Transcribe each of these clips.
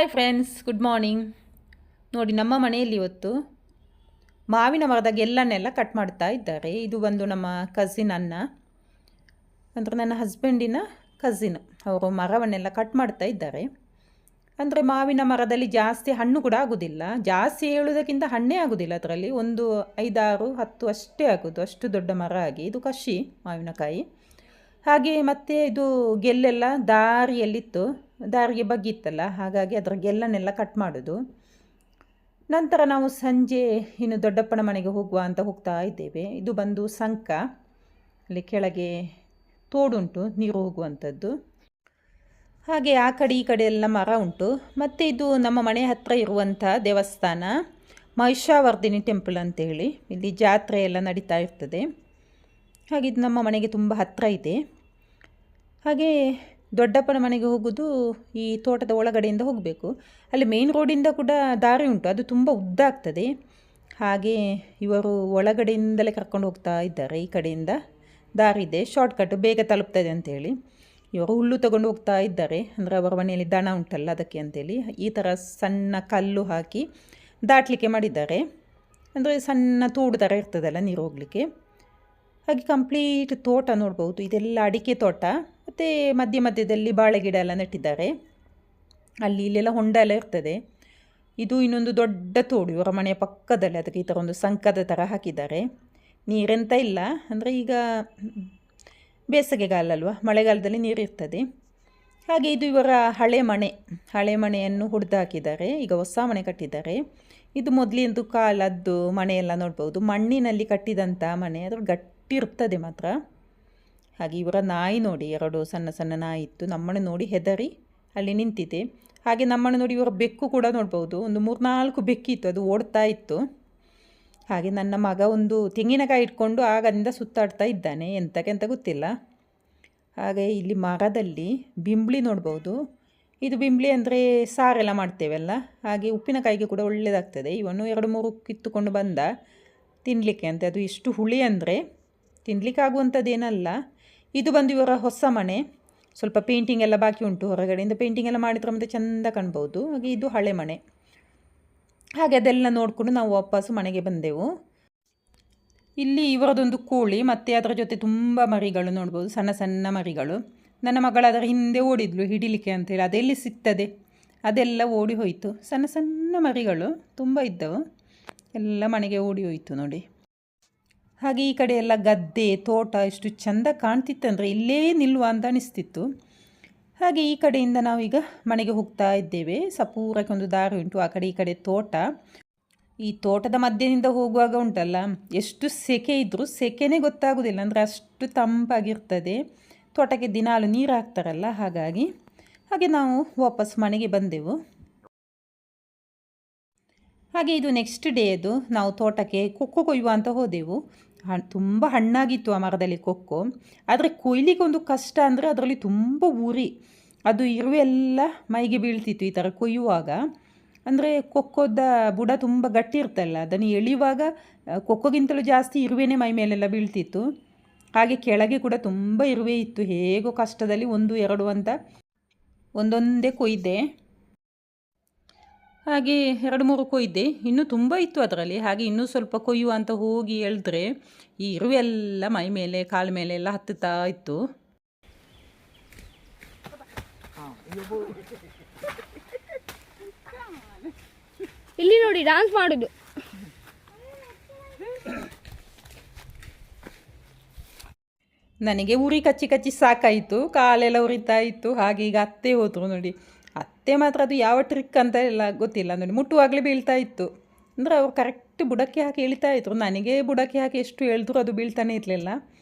Hi friends, good morning. ನೋಡಿ, ನಮ್ಮ ಮನೆಯಲ್ಲಿ ಇವತ್ತು ಮಾವಿನ ಮರದ ಗೆಲ್ಲನ್ನೆಲ್ಲ ಕಟ್ ಮಾಡ್ತಾ ಇದ್ದಾರೆ. ಇದು ಬಂದು ನಮ್ಮ ಕಸಿನ್ ಅಣ್ಣ, ಅಂದರೆ ನನ್ನ ಹಸ್ಬೆಂಡಿನ ಕಸಿನ್. ಅವರು ಮರವನ್ನೆಲ್ಲ ಕಟ್ ಮಾಡ್ತಾ ಇದ್ದಾರೆ. ಅಂದರೆ ಮಾವಿನ ಮರದಲ್ಲಿ ಜಾಸ್ತಿ ಹಣ್ಣು ಕೂಡ ಆಗೋದಿಲ್ಲ, ಜಾಸ್ತಿ ಹೇಳೋದಕ್ಕಿಂತ ಹಣ್ಣೇ ಆಗೋದಿಲ್ಲ. ಅದರಲ್ಲಿ ಒಂದು 5, 6, 10 ಅಷ್ಟೇ ಆಗೋದು, ಅಷ್ಟು ದೊಡ್ಡ ಮರ ಆಗಿ. ಇದು ಕಷಿ ಮಾವಿನಕಾಯಿ. ಹಾಗೆ ಮತ್ತು ಇದು ಗೆಲ್ಲೆಲ್ಲ ದಾರಿಯಲ್ಲಿತ್ತು, ದಾರಿಗೆ ಬಗ್ಗಿತ್ತಲ್ಲ, ಹಾಗಾಗಿ ಅದರ ಗೆಲ್ಲನ್ನೆಲ್ಲ ಕಟ್ ಮಾಡೋದು. ನಂತರ ನಾವು ಸಂಜೆ ಇನ್ನು ದೊಡ್ಡಪ್ಪನ ಮನೆಗೆ ಹೋಗುವ ಅಂತ ಹೋಗ್ತಾ ಇದ್ದೇವೆ. ಇದು ಬಂದು ಸಂಕ, ಅಲ್ಲಿ ಕೆಳಗೆ ತೋಡುಂಟು, ನೀರು ಹೋಗುವಂಥದ್ದು. ಹಾಗೆ ಆ ಕಡೆ ಈ ಕಡೆ ಎಲ್ಲ ಮರ ಉಂಟು. ಮತ್ತು ಇದು ನಮ್ಮ ಮನೆ ಹತ್ತಿರ ಇರುವಂಥ ದೇವಸ್ಥಾನ, ಮಹಿಷಾವರ್ಧಿನಿ ಟೆಂಪಲ್ ಅಂತೇಳಿ. ಇಲ್ಲಿ ಜಾತ್ರೆ ಎಲ್ಲ ನಡೀತಾ ಇರ್ತದೆ. ಹಾಗೆ ಇದು ನಮ್ಮ ಮನೆಗೆ ತುಂಬ ಹತ್ತಿರ ಇದೆ. ಹಾಗೆ ದೊಡ್ಡಪ್ಪನ ಮನೆಗೆ ಹೋಗೋದು ಈ ತೋಟದ ಒಳಗಡೆಯಿಂದ ಹೋಗಬೇಕು. ಅಲ್ಲಿ ಮೇನ್ ರೋಡಿಂದ ಕೂಡ ದಾರಿ ಉಂಟು, ಅದು ತುಂಬ ಉದ್ದ ಆಗ್ತದೆ. ಹಾಗೆ ಇವರು ಒಳಗಡೆಯಿಂದಲೇ ಕರ್ಕೊಂಡು ಹೋಗ್ತಾ ಇದ್ದಾರೆ. ಈ ಕಡೆಯಿಂದ ದಾರಿ ಇದೆ, ಶಾರ್ಟ್ಕಟ್, ಬೇಗ ತಲುಪ್ತದೆ ಅಂಥೇಳಿ. ಇವರು ಹುಲ್ಲು ತಗೊಂಡು ಹೋಗ್ತಾ ಇದ್ದಾರೆ, ಅಂದರೆ ಅವರ ಮನೆಯಲ್ಲಿ ದನ ಉಂಟಲ್ಲ ಅದಕ್ಕೆ ಅಂತೇಳಿ. ಈ ಥರ ಸಣ್ಣ ಕಲ್ಲು ಹಾಕಿ ದಾಟಲಿಕ್ಕೆ ಮಾಡಿದ್ದಾರೆ, ಅಂದರೆ ಸಣ್ಣ ತೋಡು ಥರ ಇರ್ತದಲ್ಲ ನೀರು ಹೋಗಲಿಕ್ಕೆ. ಹಾಗೆ ಕಂಪ್ಲೀಟ್ ತೋಟ ನೋಡ್ಬೋದು. ಇದೆಲ್ಲ ಅಡಿಕೆ ತೋಟ, ಮತ್ತು ಮಧ್ಯ ಮಧ್ಯದಲ್ಲಿ ಬಾಳೆ ಗಿಡ ಎಲ್ಲ ನೆಟ್ಟಿದ್ದಾರೆ. ಅಲ್ಲಿ ಇಲ್ಲೆಲ್ಲ ಹೊಂಡ ಎಲ್ಲ ಇರ್ತದೆ. ಇದು ಇನ್ನೊಂದು ದೊಡ್ಡ ತೋಡು ಇವರ ಮನೆಯ ಪಕ್ಕದಲ್ಲಿ, ಅದಕ್ಕೆ ಈ ಥರ ಒಂದು ಸಂಕದ ಥರ ಹಾಕಿದ್ದಾರೆ. ನೀರೆಂತ ಇಲ್ಲ, ಅಂದರೆ ಈಗ ಬೇಸಿಗೆಗಾಲ ಅಲ್ವಾ, ಮಳೆಗಾಲದಲ್ಲಿ ನೀರಿರ್ತದೆ. ಹಾಗೆ ಇದು ಇವರ ಹಳೆ ಮನೆಯನ್ನು ಹೊಡೆದು ಹಾಕಿದ್ದಾರೆ, ಈಗ ಹೊಸ ಮನೆ ಕಟ್ಟಿದ್ದಾರೆ. ಇದು ಮೊದಲಿಂದು ಕಾಲದ್ದು ಮನೆಯೆಲ್ಲ ನೋಡ್ಬೋದು, ಮಣ್ಣಿನಲ್ಲಿ ಕಟ್ಟಿದಂಥ ಮನೆ, ಅದ್ರ ಗಟ್ಟಿರ್ತದೆ ಮಾತ್ರ. ಹಾಗೆ ಇವರ ನಾಯಿ ನೋಡಿ, 2 ಸಣ್ಣ ಸಣ್ಣ ನಾಯಿ ಇತ್ತು, ನಮ್ಮನ್ನು ನೋಡಿ ಹೆದರಿ ಅಲ್ಲಿ ನಿಂತಿದೆ. ಹಾಗೆ ನಮ್ಮನ್ನು ನೋಡಿ ಇವರ ಬೆಕ್ಕು ಕೂಡ ನೋಡ್ಬೋದು, ಒಂದು 3-4 ಬೆಕ್ಕಿತ್ತು, ಅದು ಓಡ್ತಾ ಇತ್ತು. ಹಾಗೆ ನನ್ನ ಮಗ ಒಂದು ತೆಂಗಿನಕಾಯಿ ಇಟ್ಕೊಂಡು ಆಗದಿಂದ ಸುತ್ತಾಡ್ತಾ ಇದ್ದಾನೆ, ಎಂತಕ್ಕೆಂತ ಗೊತ್ತಿಲ್ಲ. ಹಾಗೆ ಇಲ್ಲಿ ಮರದಲ್ಲಿ ಬಿಂಬಳಿ ನೋಡ್ಬೋದು. ಇದು ಬಿಂಬಳಿ ಅಂದರೆ ಸಾರೆಲ್ಲ ಮಾಡ್ತೇವಲ್ಲ, ಹಾಗೆ ಉಪ್ಪಿನಕಾಯಿಗೆ ಕೂಡ ಒಳ್ಳೆಯದಾಗ್ತದೆ. ಇವನು 2-3 ಕಿತ್ತುಕೊಂಡು ಬಂದ ತಿನ್ನಲಿಕ್ಕೆ ಅಂತ. ಅದು ಎಷ್ಟು ಹುಳಿ ಅಂದರೆ ತಿನ್ನಲಿಕ್ಕಾಗುವಂಥದ್ದೇನಲ್ಲ. ಇದು ಬಂದು ಇವರ ಹೊಸ ಮನೆ, ಸ್ವಲ್ಪ ಪೇಂಟಿಂಗ್ ಎಲ್ಲ ಬಾಕಿ ಉಂಟು, ಹೊರಗಡೆಯಿಂದ ಪೇಂಟಿಂಗ್ ಎಲ್ಲ ಮಾಡಿದ್ರೆ ಮತ್ತೆ ಚೆಂದ ಕಾಣ್ಬೋದು. ಹಾಗೆ ಇದು ಹಳೆ ಮನೆ. ಹಾಗೆ ಅದೆಲ್ಲ ನೋಡಿಕೊಂಡು ನಾವು ವಾಪಸ್ಸು ಮನೆಗೆ ಬಂದೆವು. ಇಲ್ಲಿ ಇವರದೊಂದು ಕೋಳಿ, ಮತ್ತು ಅದರ ಜೊತೆ ತುಂಬ ಮರಿಗಳು ನೋಡ್ಬೋದು, ಸಣ್ಣ ಸಣ್ಣ ಮರಿಗಳು. ನನ್ನ ಮಗಳು ಅದರ ಹಿಂದೆ ಓಡಿದ್ಲು ಹಿಡಿಲಿಕ್ಕೆ ಅಂತೇಳಿ, ಅದೆಲ್ಲಿ ಸಿಗ್ತದೆ, ಅದೆಲ್ಲ ಓಡಿ ಹೋಯಿತು. ಸಣ್ಣ ಸಣ್ಣ ಮರಿಗಳು ತುಂಬ ಇದ್ದವು, ಎಲ್ಲ ಮನೆಗೆ ಓಡಿ ಹೋಯಿತು ನೋಡಿ. ಹಾಗೆ ಈ ಕಡೆ ಎಲ್ಲ ಗದ್ದೆ ತೋಟ ಎಷ್ಟು ಚೆಂದ ಕಾಣ್ತಿತ್ತಂದರೆ ಇಲ್ಲೇ ನಿಲ್ಲುವ ಅಂತ ಅನಿಸ್ತಿತ್ತು. ಹಾಗೆ ಈ ಕಡೆಯಿಂದ ನಾವೀಗ ಮನೆಗೆ ಹೋಗ್ತಾ ಇದ್ದೇವೆ. ಸಪೂರಕ್ಕೆ ಒಂದು ದಾರಿ ಉಂಟು, ಆ ಕಡೆ ಈ ಕಡೆ ತೋಟ. ಈ ತೋಟದ ಮಧ್ಯದಿಂದ ಹೋಗುವಾಗ ಉಂಟಲ್ಲ, ಎಷ್ಟು ಸೆಕೆ ಇದ್ದರೂ ಸೆಕೆನೇ ಗೊತ್ತಾಗೋದಿಲ್ಲ, ಅಂದರೆ ಅಷ್ಟು ತಂಪಾಗಿರ್ತದೆ. ತೋಟಕ್ಕೆ ದಿನಾಲು ನೀರು ಹಾಕ್ತಾರಲ್ಲ, ಹಾಗೆ ನಾವು ವಾಪಸ್ ಮನೆಗೆ ಬಂದೆವು. ಹಾಗೆ ಇದು ನೆಕ್ಸ್ಟ್ ಡೇ ಅದು, ನಾವು ತೋಟಕ್ಕೆ ಕೊಕ್ಕೋ ಕೊಯ್ಯುವ ಅಂತ ಹೋದೆವು. ತುಂಬ ಹಣ್ಣಾಗಿತ್ತು ಆ ಮರದಲ್ಲಿ ಕೊಕ್ಕೋ, ಆದರೆ ಕೊಯ್ಲಿಕ್ಕೆ ಒಂದು ಕಷ್ಟ ಅಂದರೆ ಅದರಲ್ಲಿ ತುಂಬ ಉರಿ, ಅದು ಇರುವೆ ಎಲ್ಲ ಮೈಗೆ ಬೀಳ್ತಿತ್ತು ಈ ಥರ ಕೊಯ್ಯುವಾಗ. ಅಂದರೆ ಕೊಕ್ಕೋದ ಬುಡ ತುಂಬ ಗಟ್ಟಿ ಇರ್ತಲ್ಲ, ಅದನ್ನು ಎಳೆಯುವಾಗ ಕೊಕ್ಕೋಗಿಂತಲೂ ಜಾಸ್ತಿ ಇರುವೆನೇ ಮೈ ಮೇಲೆಲ್ಲ ಬೀಳ್ತಿತ್ತು. ಹಾಗೆ ಕೆಳಗೆ ಕೂಡ ತುಂಬ ಇರುವೆ ಇತ್ತು. ಹೇಗೋ ಕಷ್ಟದಲ್ಲಿ 1-2 ಅಂತ ಒಂದೊಂದೇ ಕೊಯ್ದೆ. ಹಾಗೆ 2-3 ಕೊಯ್ದೆ, ಇನ್ನೂ ತುಂಬ ಇತ್ತು ಅದರಲ್ಲಿ. ಹಾಗೆ ಇನ್ನೂ ಸ್ವಲ್ಪ ಕೊಯ್ಯುವ ಅಂತ ಹೋಗಿ ಎಳೆದ್ರೆ ಈ ಇರುವೆ ಎಲ್ಲ ಮೈ ಮೇಲೆ ಕಾಲ ಮೇಲೆ ಎಲ್ಲ ಹತ್ತುತ್ತಾ ಇತ್ತು. ಇಲ್ಲಿ ನೋಡಿ ಡಾನ್ಸ್ ಮಾಡುದು. ನನಗೆ ಉರಿ ಕಚ್ಚಿ ಕಚ್ಚಿ ಸಾಕಾಯಿತು, ಕಾಲೆಲ್ಲ ಉರಿತಾ ಇತ್ತು. ಹಾಗೆ ಈಗ ಅತ್ತೆ ಹೋದರು ನೋಡಿ. ಅತ್ತೆ ಮಾತ್ರ ಅದು ಯಾವ ಟ್ರಿಕ್ ಅಂತ ಎಲ್ಲ ಗೊತ್ತಿಲ್ಲ ನೋಡಿ, ಮುಟ್ಟುವಾಗಲೇ ಬೀಳ್ತಾ ಇತ್ತು. ಅಂದರೆ ಅವರು ಕರೆಕ್ಟ್ ಬುಡಕ್ಕೆ ಹಾಕಿ ಎಳಿತಾ ಇದ್ರು. ನನಗೆ ಬುಡಕ್ಕೆ ಹಾಕಿ ಎಷ್ಟು ಎಳೆದ್ರು ಅದು ಬೀಳ್ತಾನೆ ಇರಲಿಲ್ಲ.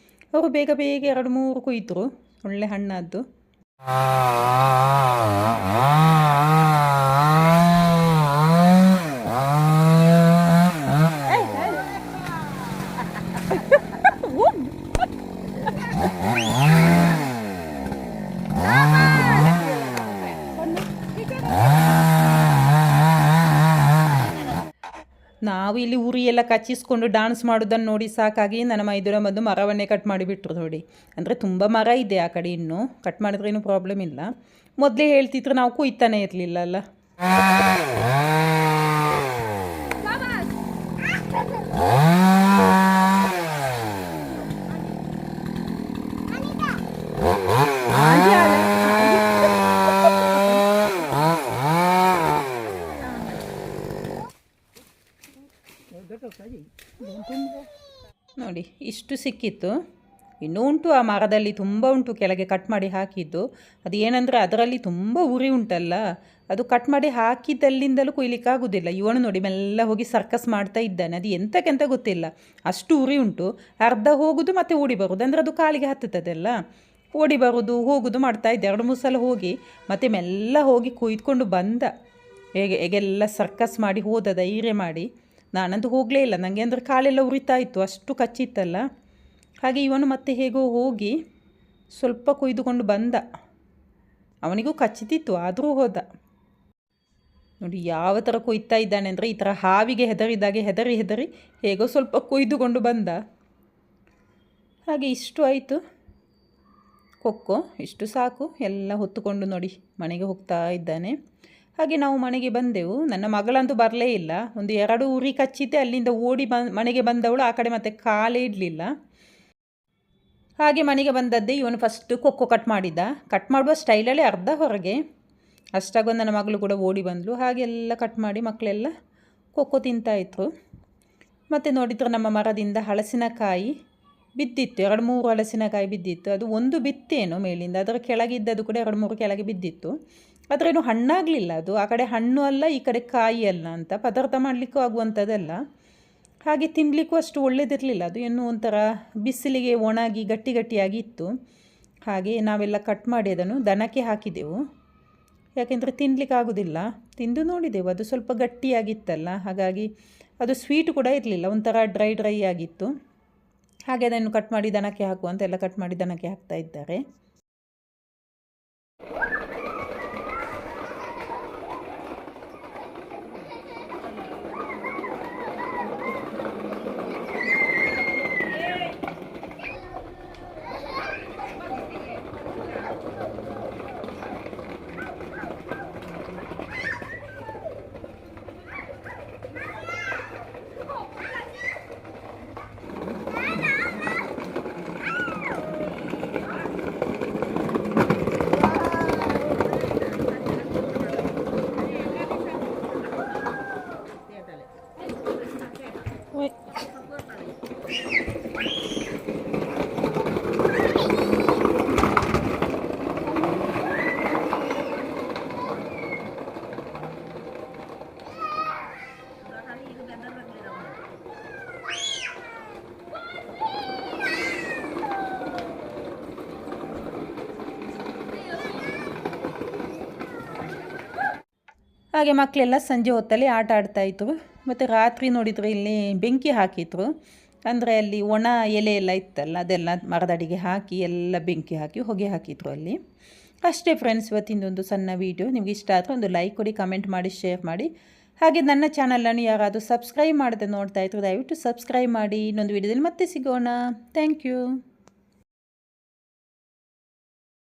ಅವರು ಬೇಗ 2-3 ಕೊಯ್ತರು, ಒಳ್ಳೆ ಹಣ್ಣಾದ್ದು. ನಾವು ಇಲ್ಲಿ ಉರಿ ಎಲ್ಲ ಕಚ್ಚಿಸ್ಕೊಂಡು ಡಾನ್ಸ್ ಮಾಡೋದನ್ನು ನೋಡಿ ಸಾಕಾಗಿ ನನ್ನ ಮೈದುನ ಬಂದು ಮರವನ್ನೇ ಕಟ್ ಮಾಡಿಬಿಟ್ರು ನೋಡಿ. ಅಂದರೆ ತುಂಬ ಮರ ಇದೆ ಆ ಕಡೆ, ಇನ್ನೂ ಕಟ್ ಮಾಡಿದ್ರೆ ಏನೂ ಪ್ರಾಬ್ಲಮ್ ಇಲ್ಲ. ಮೊದಲೇ ಹೇಳ್ತಿದ್ರು ನಾವು ಕೊಯ್ತಾನೆ ಇರಲಿಲ್ಲ ಅಲ್ಲ. ನೋಡಿ ಇಷ್ಟು ಸಿಕ್ಕಿತ್ತು. ಇನ್ನೂ ಉಂಟು, ಆ ಮರದಲ್ಲಿ ತುಂಬ ಉಂಟು, ಕೆಳಗೆ ಕಟ್ ಮಾಡಿ ಹಾಕಿದ್ದು. ಅದು ಏನಂದರೆ ಅದರಲ್ಲಿ ತುಂಬ ಉರಿ ಉಂಟಲ್ಲ, ಅದು ಕಟ್ ಮಾಡಿ ಹಾಕಿದ್ದಲ್ಲಿಂದಲೂ ಕೊಯ್ಲಿಕ್ಕಾಗೋದಿಲ್ಲ. ಇವನು ನೋಡಿ ಮೆಲ್ಲ ಹೋಗಿ ಸರ್ಕಸ್ ಮಾಡ್ತಾ ಇದ್ದಾನೆ. ಅದು ಎಂತಕ್ಕೆಂತ ಗೊತ್ತಿಲ್ಲ, ಅಷ್ಟು ಉರಿ ಉಂಟು. ಅರ್ಧ ಹೋಗೋದು ಮತ್ತು ಓಡಿ ಬರೋದು, ಅಂದರೆ ಅದು ಕಾಲಿಗೆ ಹತ್ತುತ್ತದಲ್ಲ, ಓಡಿ ಬರೋದು ಹೋಗೋದು ಮಾಡ್ತಾ ಇದ್ದೆ. 2-3 ಸಲ ಹೋಗಿ ಮತ್ತೆ ಮೆಲ್ಲ ಹೋಗಿ ಕೊಯ್ದುಕೊಂಡು ಬಂದ. ಹೇಗೆಲ್ಲ ಸರ್ಕಸ್ ಮಾಡಿ ಹೋದ, ಧೈರ್ಯ ಮಾಡಿ. ನಾನಂತೂ ಹೋಗಲೇ ಇಲ್ಲ, ನನಗೆ ಅಂದರೆ ಕಾಲೆಲ್ಲ ಉರಿತಾ ಇತ್ತು, ಅಷ್ಟು ಕಚ್ಚಿತ್ತಲ್ಲ. ಹಾಗೆ ಇವನು ಮತ್ತೆ ಹೇಗೋ ಹೋಗಿ ಸ್ವಲ್ಪ ಕೊಯ್ದುಕೊಂಡು ಬಂದ. ಅವನಿಗೂ ಕಚ್ಚಿತಿತ್ತು, ಆದರೂ ಹೋದ. ನೋಡಿ ಯಾವ ಥರ ಕೊಯ್ತಾ ಇದ್ದಾನೆ ಅಂದರೆ, ಈ ಥರ ಹಾವಿಗೆ ಹೆದರಿದಾಗೆ ಹೆದರಿ ಹೇಗೋ ಸ್ವಲ್ಪ ಕೊಯ್ದುಕೊಂಡು ಬಂದ. ಹಾಗೆ ಇಷ್ಟು ಆಯಿತು ಕೊಕ್ಕೋ, ಇಷ್ಟು ಸಾಕು. ಎಲ್ಲ ಹೊತ್ತುಕೊಂಡು ನೋಡಿ ಮನೆಗೆ ಹೋಗ್ತಾ ಇದ್ದಾನೆ. ಹಾಗೆ ನಾವು ಮನೆಗೆ ಬಂದೆವು. ನನ್ನ ಮಗಳಂತೂ ಬರಲೇ ಇಲ್ಲ. 1-2 ಉರಿ ಕಚ್ಚಿದ್ದೆ, ಅಲ್ಲಿಂದ ಓಡಿ ಮನೆಗೆ ಬಂದವಳು ಆ ಕಡೆ ಮತ್ತೆ ಕಾಲೇ ಇಡಲಿಲ್ಲ. ಹಾಗೆ ಮನೆಗೆ ಬಂದದ್ದೇ ಇವನು ಫಸ್ಟು ಕೊಕ್ಕೋ ಕಟ್ ಮಾಡಿದ್ದ. ಕಟ್ ಮಾಡುವ ಸ್ಟೈಲಲ್ಲೇ ಅರ್ಧ ಹೊರಗೆ. ಅಷ್ಟಾಗೊಂದು ನನ್ನ ಮಗಳು ಕೂಡ ಓಡಿ ಬಂದಳು. ಹಾಗೆಲ್ಲ ಕಟ್ ಮಾಡಿ ಮಕ್ಕಳೆಲ್ಲ ಕೊಕ್ಕೋ ತಿಂತಾಯಿದ್ರು. ಮತ್ತು ನೋಡಿದ್ರೆ ನಮ್ಮ ಮರದಿಂದ ಹಲಸಿನಕಾಯಿ ಬಿದ್ದಿತ್ತು, 2-3 ಹಲಸಿನಕಾಯಿ ಬಿದ್ದಿತ್ತು. ಅದು ಒಂದು ಬಿತ್ತೇನೋ ಮೇಲಿಂದ, ಅದರ ಕೆಳಗಿದ್ದದು ಕೂಡ 2-3 ಕೆಳಗೆ ಬಿದ್ದಿತ್ತು. ಅದರೇನು ಹಣ್ಣಾಗಲಿಲ್ಲ. ಅದು ಆ ಕಡೆ ಹಣ್ಣು ಅಲ್ಲ, ಈ ಕಡೆ ಕಾಯಿ ಅಲ್ಲ ಅಂತ, ಪದಾರ್ಥ ಮಾಡಲಿಕ್ಕೂ ಆಗುವಂಥದ್ದಲ್ಲ. ಹಾಗೆ ತಿನ್ನಲಿಕ್ಕೂ ಅಷ್ಟು ಒಳ್ಳೆಯದಿರಲಿಲ್ಲ. ಅದು ಇನ್ನೂ ಒಂಥರ ಬಿಸಿಲಿಗೆ ಒಣಗಿ ಗಟ್ಟಿಯಾಗಿ ಇತ್ತು. ಹಾಗೆ ನಾವೆಲ್ಲ ಕಟ್ ಮಾಡಿ ಅದನ್ನು ದನಕ್ಕೆ ಹಾಕಿದೆವು. ಯಾಕೆಂದರೆ ತಿನ್ನಲಿಕ್ಕೆ ಆಗೋದಿಲ್ಲ. ತಿಂದು ನೋಡಿದೆವು, ಅದು ಸ್ವಲ್ಪ ಗಟ್ಟಿಯಾಗಿತ್ತಲ್ಲ, ಹಾಗಾಗಿ ಅದು ಸ್ವೀಟ್ ಕೂಡ ಇರಲಿಲ್ಲ, ಒಂಥರ ಡ್ರೈ ಆಗಿತ್ತು. ಹಾಗೆ ಅದನ್ನು ಕಟ್ ಮಾಡಿ ದನಕ್ಕೆ ಹಾಕುವಂತ ಎಲ್ಲ ಕಟ್ ಮಾಡಿ ದನಕ್ಕೆ ಹಾಕ್ತಾ ಇದ್ದಾರೆ. ಹಾಗೆ ಮಕ್ಕಳೆಲ್ಲ ಸಂಜೆ ಹೊತ್ತಲ್ಲಿ ಆಟ ಆಡ್ತಾಯಿದ್ರು. ಮತ್ತು ರಾತ್ರಿ ನೋಡಿದರೆ ಇಲ್ಲಿ ಬೆಂಕಿ ಹಾಕಿದ್ರು. ಅಂದರೆ ಅಲ್ಲಿ ಒಣ ಎಲೆ ಎಲ್ಲ ಇತ್ತಲ್ಲ, ಅದೆಲ್ಲ ಮರದಡಿಗೆ ಹಾಕಿ ಎಲ್ಲ ಬೆಂಕಿ ಹಾಕಿ ಹೊಗೆ ಹಾಕಿದ್ರು ಅಲ್ಲಿ. ಅಷ್ಟೇ ಫ್ರೆಂಡ್ಸ್, ಇವತ್ತಿಂದೊಂದು ಸಣ್ಣ ವೀಡಿಯೋ. ನಿಮ್ಗೆ ಇಷ್ಟ ಆದರೆ ಒಂದು ಲೈಕ್ ಕೊಡಿ, ಕಮೆಂಟ್ ಮಾಡಿ, ಶೇರ್ ಮಾಡಿ. ಹಾಗೆ ನನ್ನ ಚಾನಲನ್ನು ಯಾರಾದರೂ ಸಬ್ಸ್ಕ್ರೈಬ್ ಮಾಡದೆ ನೋಡ್ತಾ ಇದ್ರು, ದಯವಿಟ್ಟು ಸಬ್ಸ್ಕ್ರೈಬ್ ಮಾಡಿ. ಇನ್ನೊಂದು ವೀಡಿಯೋದಲ್ಲಿ ಮತ್ತೆ ಸಿಗೋಣ. Thank you.